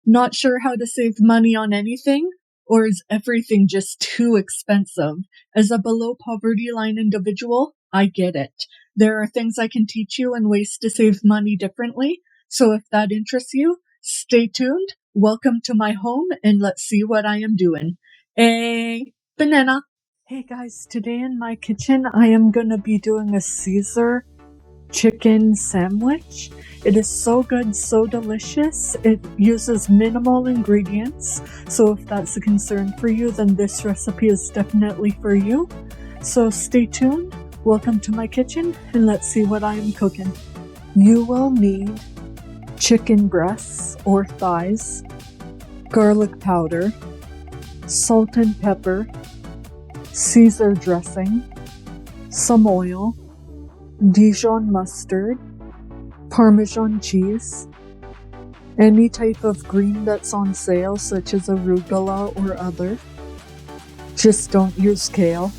Not sure how to save money on anything? Or is everything just too expensive? As a below poverty line individual, I get it. There are things I can teach you and ways to save money differently. So if that interests you, stay tuned. Welcome to my home and let's see what I am doing. Hey, banana. Hey guys, today in my kitchen, I am going to be doing a Caesar chicken sandwich. It is so good, so delicious. It uses minimal ingredients. So if that's a concern for you, then this recipe is definitely for you. So stay tuned. Welcome to my kitchen and let's see what I am cooking. You will need chicken breasts or thighs, garlic powder, salt and pepper, Caesar dressing, some oil, Dijon mustard, Parmesan cheese, any type of green that's on sale such as arugula or other. Just don't use kale.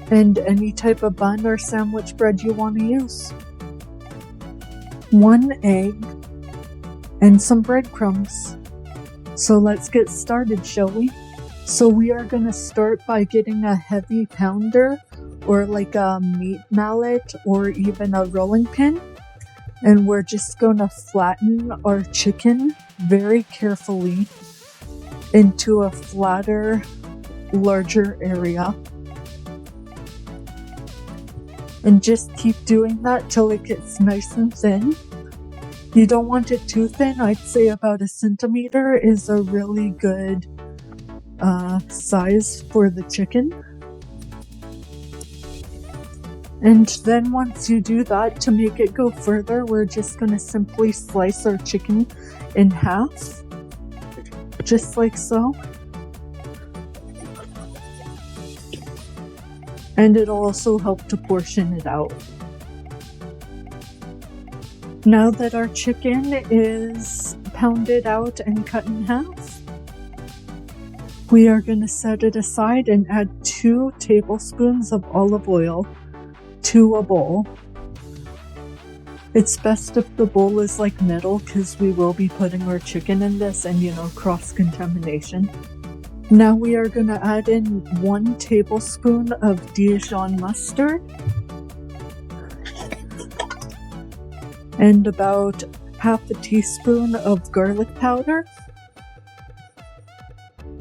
And any type of bun or sandwich bread you want to use. 1 egg and some breadcrumbs. So let's get started, shall we? So we are going to start by getting a heavy pounder or like a meat mallet or even a rolling pin. And we're just going to flatten our chicken very carefully into a flatter, larger area. And just keep doing that till it gets nice and thin. You don't want it too thin. I'd say about 1 centimeter is a really good size for the chicken. And then once you do that, to make it go further, we're just going to simply slice our chicken in half, just like so. And it'll also help to portion it out. Now that our chicken is pounded out and cut in half, we are going to set it aside and add 2 tablespoons of olive oil to a bowl. It's best if the bowl is like metal because we will be putting our chicken in this and cross-contamination. Now we are going to add in 1 tablespoon of Dijon mustard and about half a teaspoon of garlic powder.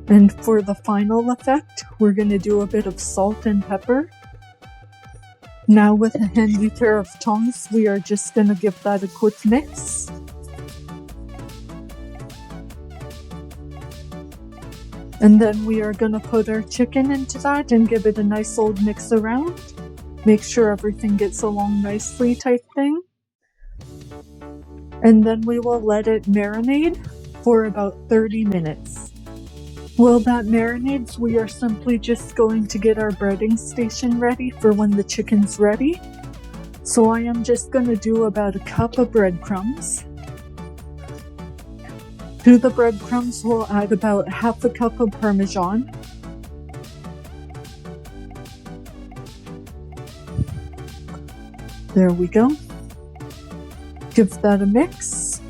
And for the final effect, we're going to do a bit of salt and pepper. Now with a handy pair of tongs, we are just going to give that a quick mix. And then we are going to put our chicken into that and give it a nice old mix around. Make sure everything gets along nicely type thing. And then we will let it marinate for about 30 minutes. While that marinates, we are simply just going to get our breading station ready for when the chicken's ready. So I am just going to do about 1 cup of breadcrumbs. To the breadcrumbs, we'll add about half a cup of Parmesan. There we go. Give that a mix,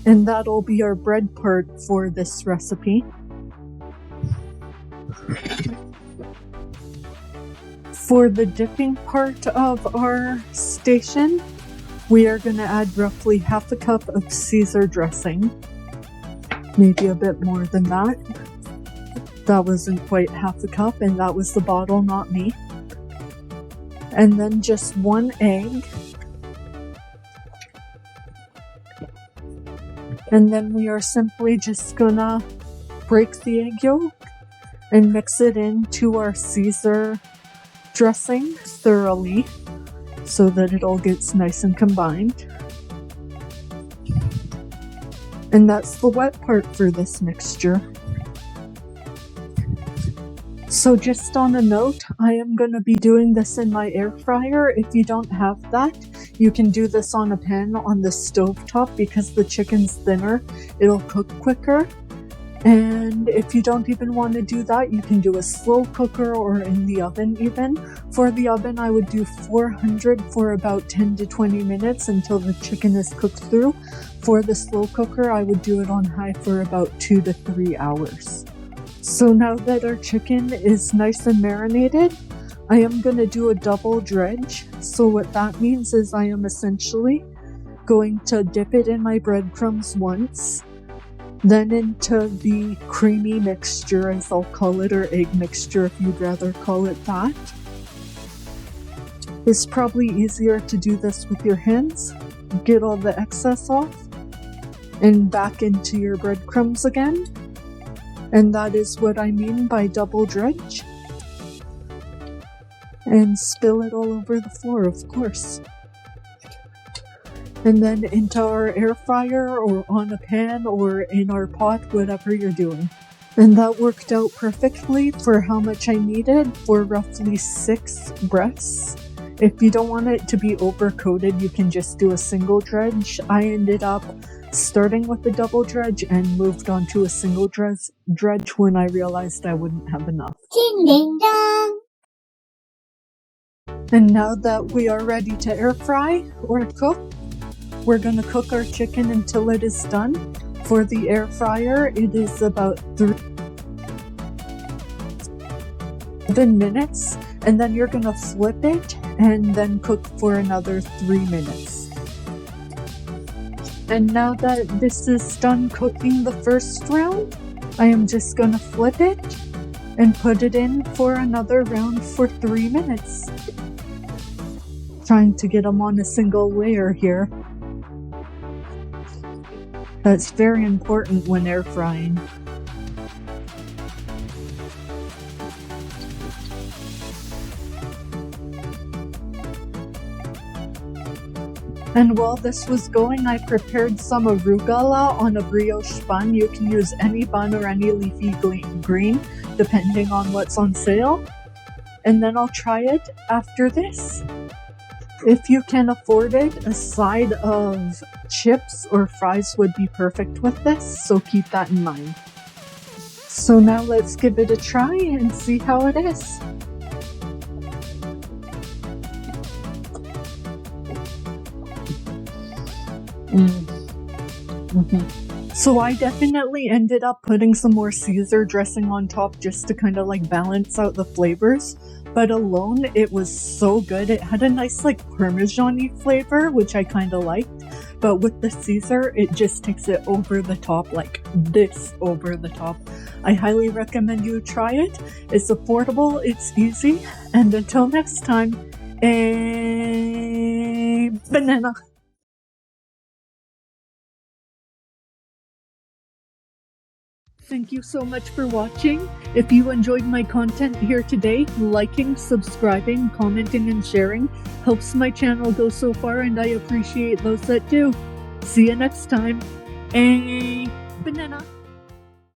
and that'll be our bread part for this recipe. For the dipping part of our station, we are going to add roughly half a cup of Caesar dressing. Maybe a bit more than that. That wasn't quite half a cup, and that was the bottle, not me. And then just 1 egg. And then we are simply just gonna break the egg yolk and mix it into our Caesar dressing thoroughly so that it all gets nice and combined. And that's the wet part for this mixture. So just on a note, I am going to be doing this in my air fryer. If you don't have that, you can do this on a pan on the stove top because the chicken's thinner. It'll cook quicker. And if you don't even want to do that, you can do a slow cooker or in the oven even. For the oven, I would do 400 for about 10 to 20 minutes until the chicken is cooked through. For the slow cooker, I would do it on high for about 2 to 3 hours. So now that our chicken is nice and marinated, I am going to do a double dredge. So what that means is I am essentially going to dip it in my breadcrumbs once, then into the creamy mixture, as I'll call it, or egg mixture if you'd rather call it that. It's probably easier to do this with your hands. Get all the excess off and back into your breadcrumbs again. And that is what I mean by double dredge. And spill it all over the floor, of course. And then into our air fryer or on a pan or in our pot, whatever you're doing. And that worked out perfectly for how much I needed, for roughly 6 breaths. If you don't want it to be overcoated, you can just do a single dredge. I ended up starting with the double dredge and moved on to a single dredge when I realized I wouldn't have enough. Ding ding dong! And now that we are ready to air fry or cook, we're going to cook our chicken until it is done. For the air fryer, it is about 7 minutes, and then you're going to flip it and then cook for another 3 minutes. And now that this is done cooking the first round, I am just going to flip it and put it in for another round for 3 minutes. Trying to get them on a single layer here. That's very important when air frying. And while this was going, I prepared some arugula on a brioche bun. You can use any bun or any leafy green, depending on what's on sale. And then I'll try it after this. If you can afford it, a side of chips or fries would be perfect with this, so keep that in mind. So now let's give it a try and see how it is. So I definitely ended up putting some more Caesar dressing on top just to kind of like balance out the flavors. But alone, it was so good. It had a nice like Parmesan-y flavor, which I kind of liked. But with the Caesar, it just takes it over the top, like this over the top. I highly recommend you try it. It's affordable, it's easy. And until next time, a banana. Thank you so much for watching. If you enjoyed my content here today, liking, subscribing, commenting, and sharing helps my channel go so far, and I appreciate those that do. See you next time. A banana.